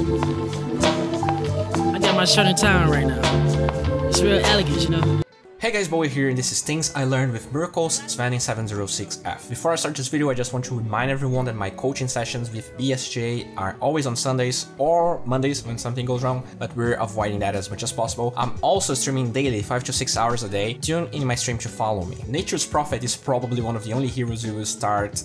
I got my shirt in town right now. It's real elegant, you know? Hey guys, Bowie here, and this is Things I Learned with Miracle's Sven in 706F. Before I start this video, I just want to remind everyone that my coaching sessions with BSJ are always on Sundays or Mondays when something goes wrong, but we're avoiding that as much as possible. I'm also streaming daily, 5 to 6 hours a day. Tune in my stream to follow me. Nature's Prophet is probably one of the only heroes you will start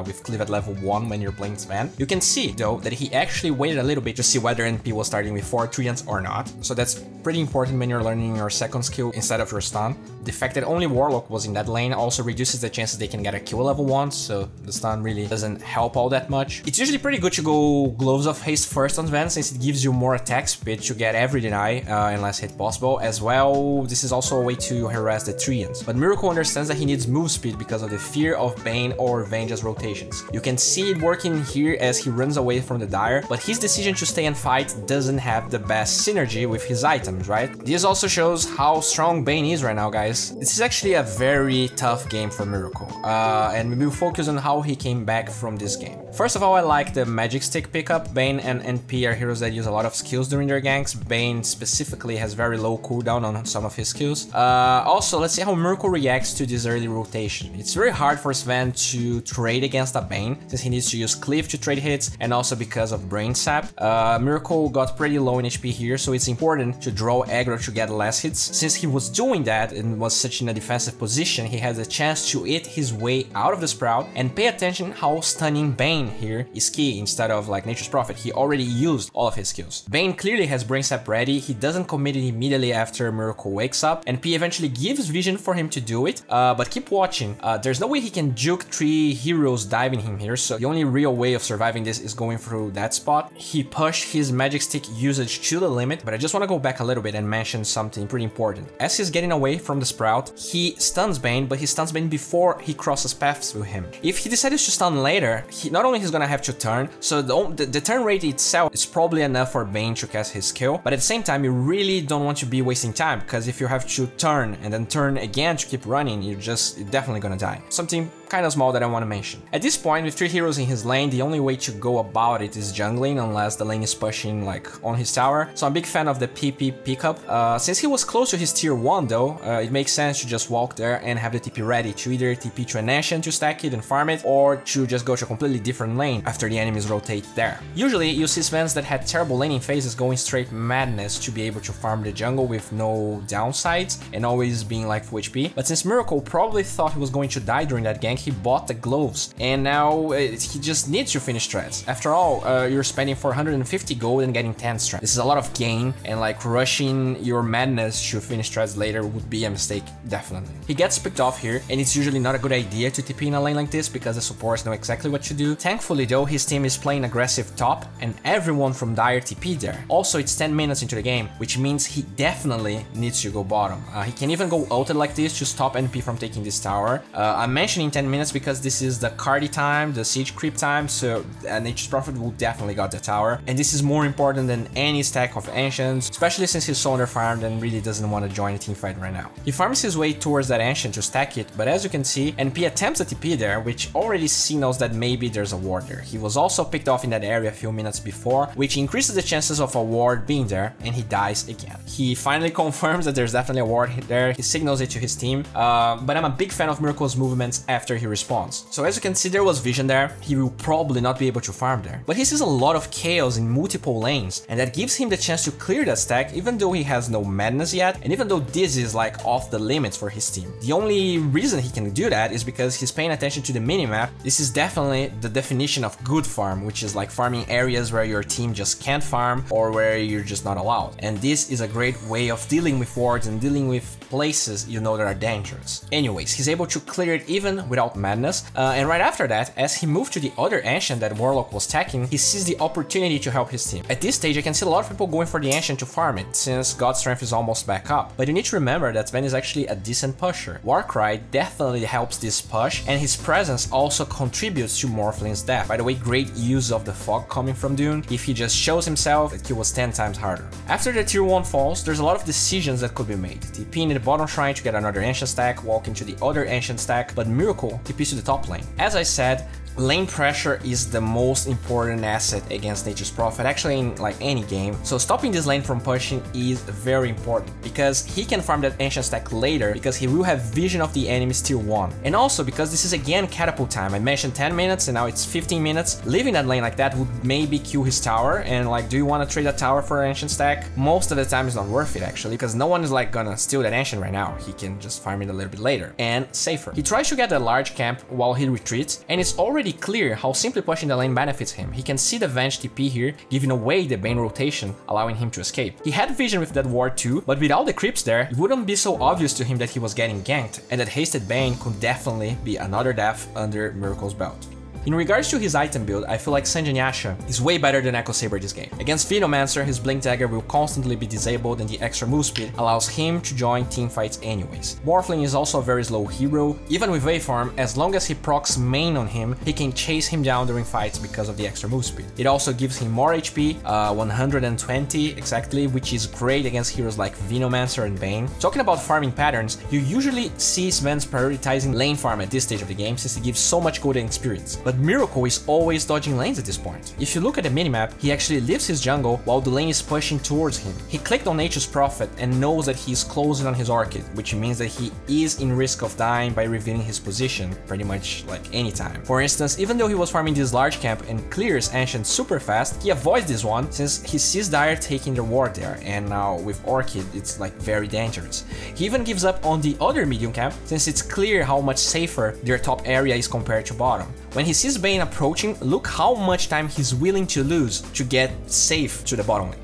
with cleave at level 1 when you're playing Sven. You can see, though, that he actually waited a little bit to see whether NP was starting with 4 treants or not, so that's pretty important when you're learning your second skill instead of your stun. The fact that only Warlock was in that lane also reduces the chances they can get a kill level 1, so the stun really doesn't help all that much. It's usually pretty good to go Gloves of Haste first on Sven, since it gives you more attack speed to get every deny and less hit possible. As well, this is also a way to harass the treants. But Miracle understands that he needs move speed because of the fear of Bane or Vengeance rotations. You can see it working here as he runs away from the Dire, but his decision to stay and fight doesn't have the best synergy with his items, right? This also shows how strong Bane is right now, guys. This is actually a very tough game for Miracle, and we will focus on how he came back from this game. First of all, I like the magic stick pickup. Bane and NP are heroes that use a lot of skills during their ganks. Bane specifically has very low cooldown on some of his skills. Also, let's see how Miracle reacts to this early rotation. It's very hard for Sven to trade against a Bane, since he needs to use Cleave to trade hits, and also because of Brain Sap. Miracle got pretty low in HP here, so it's important to draw aggro to get less hits. Since he was doing that and was such in a defensive position, he has a chance to eat his way out of the Sprout. And pay attention how stunning Bane here is key instead of like Nature's Prophet. He already used all of his skills. Bane clearly has Brain Sap ready. He doesn't commit it immediately after Miracle wakes up, and P eventually gives vision for him to do it, but keep watching. There's no way he can juke 3 heroes diving him here, so the only real way of surviving this is going through that spot. He pushed his magic stick usage to the limit, but I just want to go back a little bit and mention something pretty important. As he's getting away from the Sprout, he stuns Bane, but he stuns Bane before he crosses paths with him. If he decides to stun later, not only he's gonna have to turn, so the turn rate itself is probably enough for Bane to cast his skill, but at the same time, you really don't want to be wasting time, because if you have to turn and then turn again to keep running, you're definitely gonna die. Something kind of small that I want to mention. At this point, with 3 heroes in his lane, the only way to go about it is jungling, unless the lane is pushing like on his tower. So I'm a big fan of the PP pickup. Since he was close to his tier 1 though, it makes sense to just walk there and have the TP ready to either TP to an Ancient to stack it and farm it, or to just go to a completely different lane after the enemies rotate there. Usually, you see Svens that had terrible laning phases going straight madness to be able to farm the jungle with no downsides and always being like full HP. But since Miracle probably thought he was going to die during that gank, he bought the gloves, and now he just needs to finish strats. After all, you're spending 450 gold and getting 10 strats. This is a lot of gain, and like rushing your madness to finish strats later would be a mistake, definitely. He gets picked off here, and it's usually not a good idea to TP in a lane like this because the supports know exactly what to do. Thankfully though, his team is playing aggressive top, and everyone from Dire TP there. Also, it's 10 minutes into the game, which means he definitely needs to go bottom. He can even go ulted like this to stop NP from taking this tower. I'm mentioning 10 minutes because this is the Cardi time, the siege creep time, so Nature's Prophet will definitely got the tower, and this is more important than any stack of Ancients, especially since he's so underfarmed and really doesn't want to join a team fight right now. He farms his way towards that Ancient to stack it, but as you can see, NP attempts a TP there, which already signals that maybe there's a ward there. He was also picked off in that area a few minutes before, which increases the chances of a ward being there, and he dies again. He finally confirms that there's definitely a ward there. He signals it to his team, but I'm a big fan of Miracle's movements after he responds. So as you can see, there was vision there. He will probably not be able to farm there, but he sees a lot of chaos in multiple lanes, and that gives him the chance to clear that stack, even though he has no madness yet, and even though this is like off the limits for his team. The only reason he can do that is because he's paying attention to the minimap. This is definitely the definition of good farm, which is like farming areas where your team just can't farm or where you're just not allowed. And this is a great way of dealing with wards and dealing with places you know that are dangerous. Anyways, he's able to clear it even without madness, and right after that, as he moved to the other Ancient that Warlock was attacking, he sees the opportunity to help his team. At this stage, I can see a lot of people going for the Ancient to farm it, since God's Strength is almost back up. But you need to remember that Sven is actually a decent pusher. Warcry definitely helps this push, and his presence also contributes to Morphlin's death. By the way, great use of the fog coming from Dune. If he just shows himself, the kill was 10 times harder. After the tier 1 falls, there's a lot of decisions that could be made. TP in the bottom shrine to get another Ancient stack, walk into the other Ancient stack, but Miracle TPs to the top lane. As I said, Lane pressure is the most important asset against Nature's Prophet, actually in like any game. So stopping this lane from pushing is very important because he can farm that ancient stack later because he will have vision of the enemies tier 1. And also because this is again catapult time. I mentioned 10 minutes and now it's 15 minutes. Leaving that lane like that would maybe kill his tower, and like, do you want to trade that tower for an ancient stack? Most of the time it's not worth it actually, because no one is like gonna steal that ancient right now. He can just farm it a little bit later and safer. He tries to get a large camp while he retreats, and it's already clear how simply pushing the lane benefits him. He can see the Venge TP here, giving away the Bane rotation, allowing him to escape. He had vision with that ward too, but without the creeps there, it wouldn't be so obvious to him that he was getting ganked, and that hasted Bane could definitely be another death under Miracle's belt. In regards to his item build, I feel like Sanjanyasha is way better than Echo Saber this game. Against Venomancer, his Blink Dagger will constantly be disabled and the extra move speed allows him to join teamfights anyways. Morphling is also a very slow hero. Even with wave farm, as long as he procs main on him, he can chase him down during fights because of the extra move speed. It also gives him more HP, 120 exactly, which is great against heroes like Venomancer and Bane. Talking about farming patterns, you usually see Sven's prioritizing lane farm at this stage of the game since it gives so much golden experience. But Miracle is always dodging lanes at this point. If you look at the minimap, he actually leaves his jungle while the lane is pushing towards him. He clicked on Nature's Prophet and knows that he is closing on his Orchid, which means that he is in risk of dying by revealing his position pretty much like any time. For instance, even though he was farming this large camp and clears Ancient super fast, he avoids this one since he sees Dire taking the ward there, and now with Orchid it's like very dangerous. He even gives up on the other medium camp since it's clear how much safer their top area is compared to bottom. When he sees Bane approaching, look how much time he's willing to lose to get safe to the bottom lane.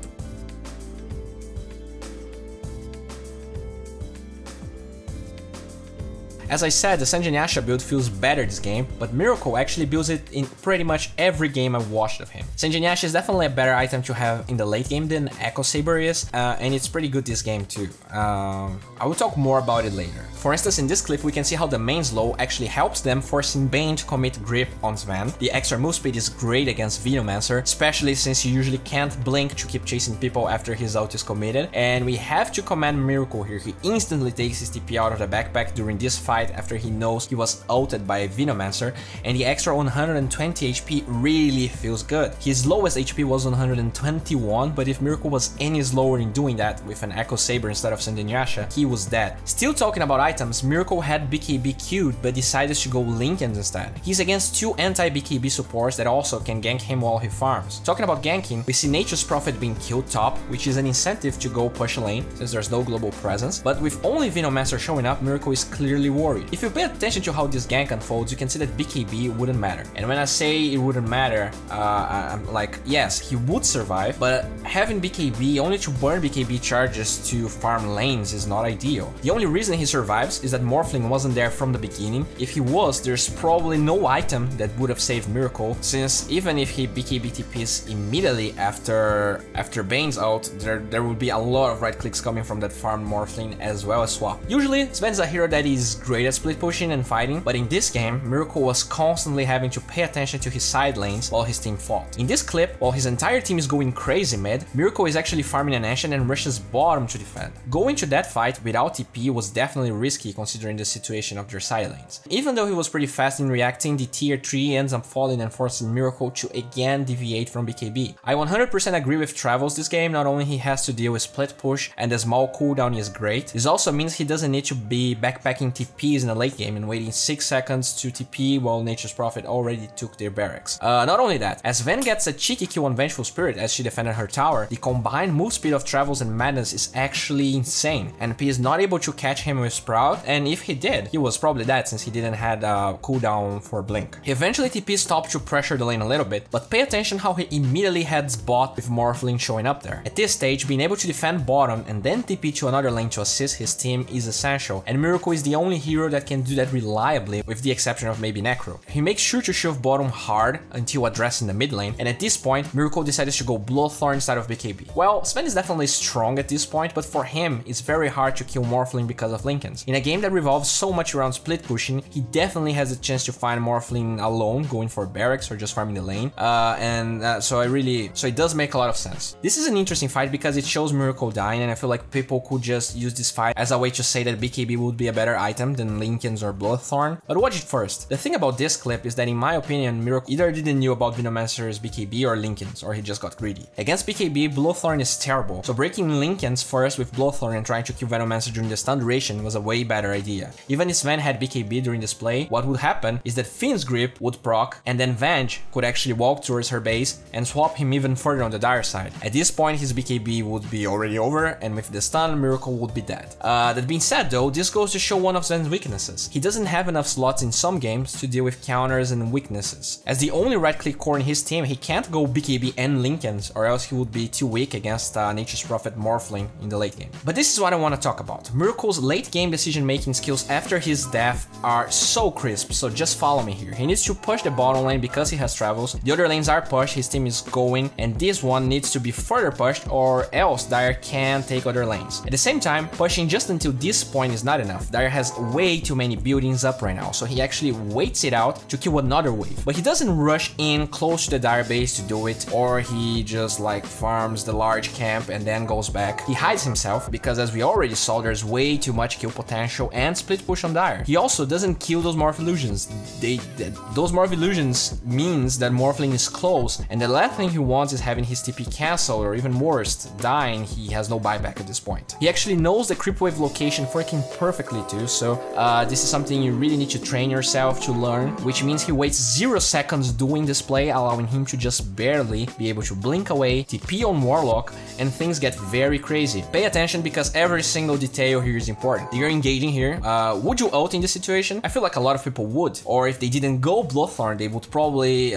As I said, the Sanjanyasha build feels better this game, but Miracle actually builds it in pretty much every game I've watched of him. Sanjanyasha is definitely a better item to have in the late game than Echo Saber is, and it's pretty good this game too. I will talk more about it later. For instance, in this clip we can see how the main slow actually helps them, forcing Bane to commit grip on Sven. The extra move speed is great against Venomancer, especially since you usually can't blink to keep chasing people after his ult is committed, and we have to command Miracle here. He instantly takes his TP out of the backpack during this fight after he knows he was ulted by Venomancer, and the extra 120 HP really feels good. His lowest HP was 121, but if Miracle was any slower in doing that with an Echo Saber instead of Sanjanyasha, he was dead. Still talking about items, Miracle had BKB queued but decided to go Linken's instead. He's against two anti-BKB supports that also can gank him while he farms. Talking about ganking, we see Nature's Prophet being killed top, which is an incentive to go push a lane since there's no global presence, but with only Venomancer showing up, Miracle is clearly worried. If you pay attention to how this gank unfolds, you can see that BKB wouldn't matter. And when I say it wouldn't matter, I'm like, yes, he would survive, but having BKB only to burn BKB charges to farm lanes is not ideal. The only reason he survives is that Morphling wasn't there from the beginning. If he was, there's probably no item that would have saved Miracle, since even if he BKB TPs immediately after Bane's ult, there would be a lot of right clicks coming from that farmed Morphling as well as swap. Usually, Sven's a hero that is great at split pushing and fighting, but in this game, Miracle was constantly having to pay attention to his side lanes while his team fought. In this clip, while his entire team is going crazy mid, Miracle is actually farming an Ancient and rushes bottom to defend. Going to that fight without TP was definitely risky considering the situation of their side lanes. Even though he was pretty fast in reacting, the tier 3 ends up falling and forcing Miracle to again deviate from BKB. I 100% agree with Travels this game. Not only he has to deal with split push and the small cooldown is great, this also means he doesn't need to be backpacking TPs in the late game and waiting 6 seconds to TP while Nature's Prophet already took their barracks. Not only that, as Sven gets a cheeky kill on Vengeful Spirit as she defended her tower, the combined move speed of Travels and Madness is actually insane. NP is not able to catch him with Sprout, and if he did, he was probably dead since he didn't have a cooldown for Blink. He eventually TP stopped to pressure the lane a little bit, but pay attention how he immediately heads bot with Morphling showing up there. At this stage, being able to defend bottom and then TP to another lane to assist his team is essential, and Miracle is the only hero that can do that reliably, with the exception of maybe Necro. He makes sure to shove bottom hard until addressing the mid lane, and at this point, Miracle decided to go Bloodthorn instead of BKB. Well, Sven is definitely strong at this point, but for him, it's very hard to kill Morphling because of Linken's. In a game that revolves so much around split pushing, he definitely has a chance to find Morphling alone, going for barracks or just farming the lane, so it does make a lot of sense. This is an interesting fight because it shows Miracle dying, and I feel like people could just use this fight as a way to say that BKB would be a better item than Linken's or Bloodthorn, but watch it first. The thing about this clip is that in my opinion, Miracle either didn't know about Venomancer's BKB or Linken's, or he just got greedy. Against BKB, Bloodthorn is terrible, so breaking Linken's first with Bloodthorn and trying to kill Venomancer during the stun duration was a way better idea. Even if Sven had BKB during this play, what would happen is that Finn's grip would proc, and then Venge could actually walk towards her base and swap him even further on the dire side. At this point, his BKB would be already over, and with the stun, Miracle would be dead. That being said though, this goes to show one of Sven's weaknesses. He doesn't have enough slots in some games to deal with counters and weaknesses. As the only right-click core in his team, he can't go BKB and Linken's, or else he would be too weak against Nature's Prophet Morphling in the late game. But this is what I want to talk about. Miracle's late game decision-making skills after his death are so crisp, so just follow me here. He needs to push the bottom lane because he has travels, the other lanes are pushed, his team is going, and this one needs to be further pushed or else Dire can take other lanes. At the same time, pushing just until this point is not enough. Dire has way too many buildings up right now, so he actually waits it out to kill another wave. But he doesn't rush in close to the Dire base to do it, or he just like farms the large camp and then goes back. He hides himself because, as we already saw, there's way too much kill potential and split push on Dire. He also doesn't kill those Morph Illusions. Those Morph Illusions means that Morphling is close, and the last thing he wants is having his TP cancelled, or even worse, dying. He has no buyback at this point. He actually knows the creep wave location working perfectly too, so this is something you really need to train yourself to learn, which means he waits 0 seconds doing this play, allowing him to just barely be able to blink away, TP on Warlock, and things get very crazy. Pay attention because every single detail here is important. You're engaging here. Would you ult in this situation? I feel like a lot of people would, or if they didn't go Bloodthorn, they would probably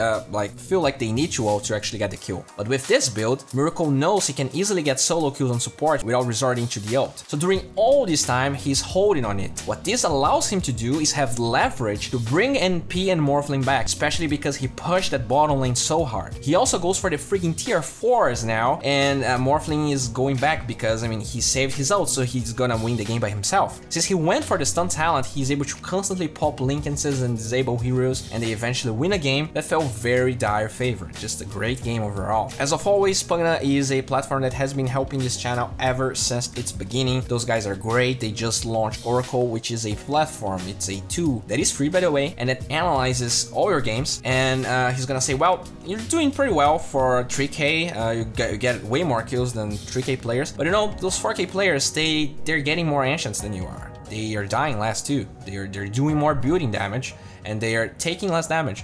feel like they need to ult to actually get the kill. But with this build, Miracle knows he can easily get solo kills on support without resorting to the ult. So during all this time, he's holding on it. What this allows him to do is have leverage to bring NP and Morphling back, especially because he pushed that bottom lane so hard. He also goes for the freaking tier 4s now, and Morphling is going back because, I mean, he saved his ult, so he's gonna win the game by himself. Since he went for the stun talent, he's able to constantly pop Linken's and disable heroes, and they eventually win a game that felt very Dire favor. Just a great game overall. As of always, Pugna is a platform that has been helping this channel ever since its beginning. Those guys are great. They just launched Oracle, which is a platform. It's a tool that is free, by the way, and it analyzes all your games, and he's gonna say, well, you're doing pretty well for 3K, you get way more kills than 3K players, but you know, those 4K players, they're getting more ancients than you are. They are dying less too. They're doing more building damage, and they are taking less damage.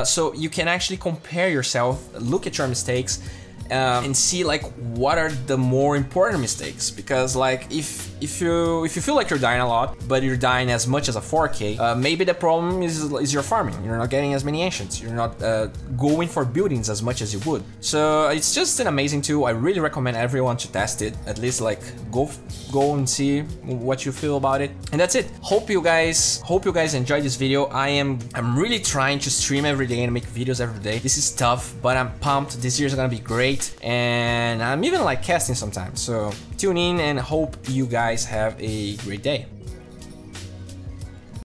So you can actually compare yourself, look at your mistakes, and see like what are the more important mistakes, because like if you feel like you're dying a lot but you're dying as much as a 4K, maybe the problem is your farming. You're not getting as many ancients, you're not going for buildings as much as you would. So it's just an amazing tool. I really recommend everyone to test it, at least like go and see what you feel about it. And that's it. Hope you guys enjoyed this video. I'm really trying to stream every day and make videos every day. This is tough, but I'm pumped. This year's gonna be great, and I'm even like casting sometimes. So tune in and hope you guys have a great day.